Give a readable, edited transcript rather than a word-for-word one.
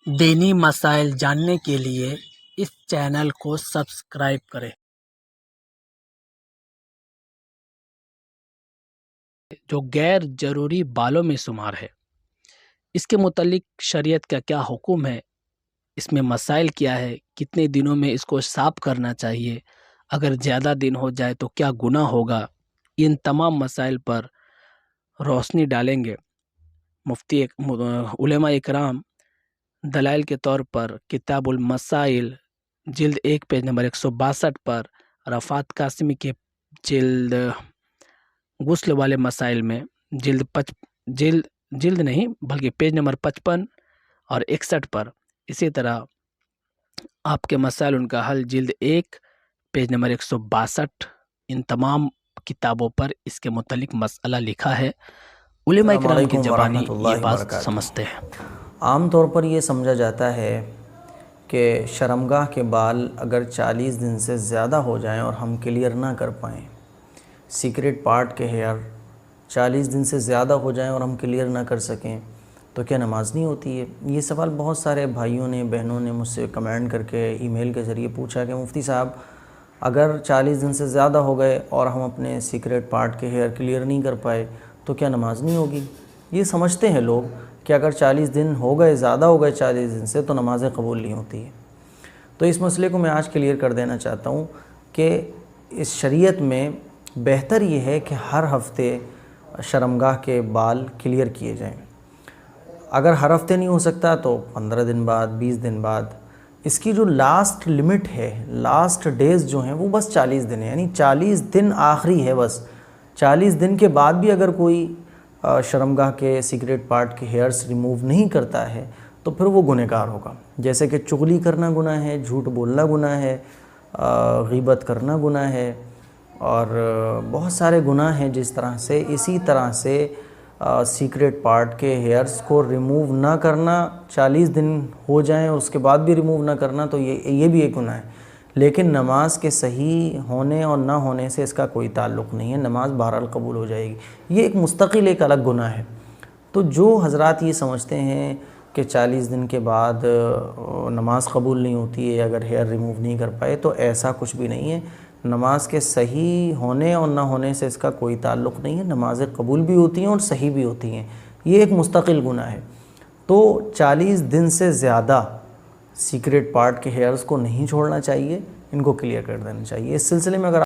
دینی مسائل جاننے کے لیے اس چینل کو سبسکرائب کریں۔ جو غیر ضروری بالوں میں شمار ہے، اس کے متعلق شریعت کا کیا حکم ہے، اس میں مسائل کیا ہے، کتنے دنوں میں اس کو صاف کرنا چاہیے، اگر زیادہ دن ہو جائے تو کیا گناہ ہوگا، ان تمام مسائل پر روشنی ڈالیں گے۔ مفتی علماء اکرام دلائل کے طور پر کتاب المسائل جلد 1 پیج نمبر 162 پر، رفعت قاسمی کے جلد غسل والے مسائل میں جلد نہیں بلکہ پیج نمبر 55 اور 61 پر، اسی طرح آپ کے مسائل ان کا حل جلد 1 پیج نمبر 162، ان تمام کتابوں پر اس کے متعلق مسئلہ لکھا ہے۔ علماء اکرام کی زبانی یہ بات سمجھتے ہیں۔ عام طور پر یہ سمجھا جاتا ہے کہ شرمگاہ کے بال اگر 40 دن سے زیادہ ہو جائیں اور ہم کلیئر نہ کر پائیں، سیکریٹ پارٹ کے ہیئر 40 دن سے زیادہ ہو جائیں اور ہم کلیئر نہ کر سکیں تو کیا نماز نہیں ہوتی ہے؟ یہ سوال بہت سارے بھائیوں نے، بہنوں نے مجھ سے کمنٹ کر کے، ای میل کے ذریعے پوچھا کہ مفتی صاحب اگر 40 دن سے زیادہ ہو گئے اور ہم اپنے سیکریٹ پارٹ کے ہیئر کلیئر نہیں کر پائے تو کیا نماز نہیں ہوگی؟ یہ سمجھتے ہیں لوگ کہ اگر 40 دن ہو گئے، زیادہ ہو گئے 40 دن سے، تو نمازیں قبول نہیں ہوتی ہیں۔ تو اس مسئلے کو میں آج کلیئر کر دینا چاہتا ہوں کہ اس شریعت میں بہتر یہ ہے کہ ہر ہفتے شرمگاہ کے بال کلیئر کیے جائیں۔ اگر ہر ہفتے نہیں ہو سکتا تو 15 دن بعد، 20 دن بعد۔ اس کی جو لاسٹ لمٹ ہے، لاسٹ ڈیز جو ہیں وہ بس 40 دن ہیں، یعنی 40 دن آخری ہے بس۔ 40 دن کے بعد بھی اگر کوئی شرمگاہ کے سیکریٹ پارٹ کے ہیئرز ریموو نہیں کرتا ہے تو پھر وہ گنہگار ہوگا۔ جیسے کہ چغلی کرنا گناہ ہے، جھوٹ بولنا گناہ ہے، غیبت کرنا گناہ ہے، اور بہت سارے گناہ ہیں جس طرح سے۔ اسی طرح سے سیکریٹ پارٹ کے ہیئرز کو ریموو نہ کرنا، 40 دن ہو جائیں اور اس کے بعد بھی ریموو نہ کرنا، تو یہ بھی ایک گناہ ہے۔ لیکن نماز کے صحیح ہونے اور نہ ہونے سے اس کا کوئی تعلق نہیں ہے، نماز بہرحال قبول ہو جائے گی۔ یہ ایک مستقل ایک الگ گناہ ہے۔ تو جو حضرات یہ سمجھتے ہیں کہ 40 دن کے بعد نماز قبول نہیں ہوتی ہے اگر ہیئر ریموو نہیں کر پائے، تو ایسا کچھ بھی نہیں ہے۔ نماز کے صحیح ہونے اور نہ ہونے سے اس کا کوئی تعلق نہیں ہے، نمازیں قبول بھی ہوتی ہیں اور صحیح بھی ہوتی ہیں۔ یہ ایک مستقل گناہ ہے۔ تو 40 دن سے زیادہ سیکریٹ پارٹ کے ہیئرز کو نہیں چھوڑنا چاہیے، ان کو کلیئر کر دینا چاہیے۔ اس سلسلے میں اگر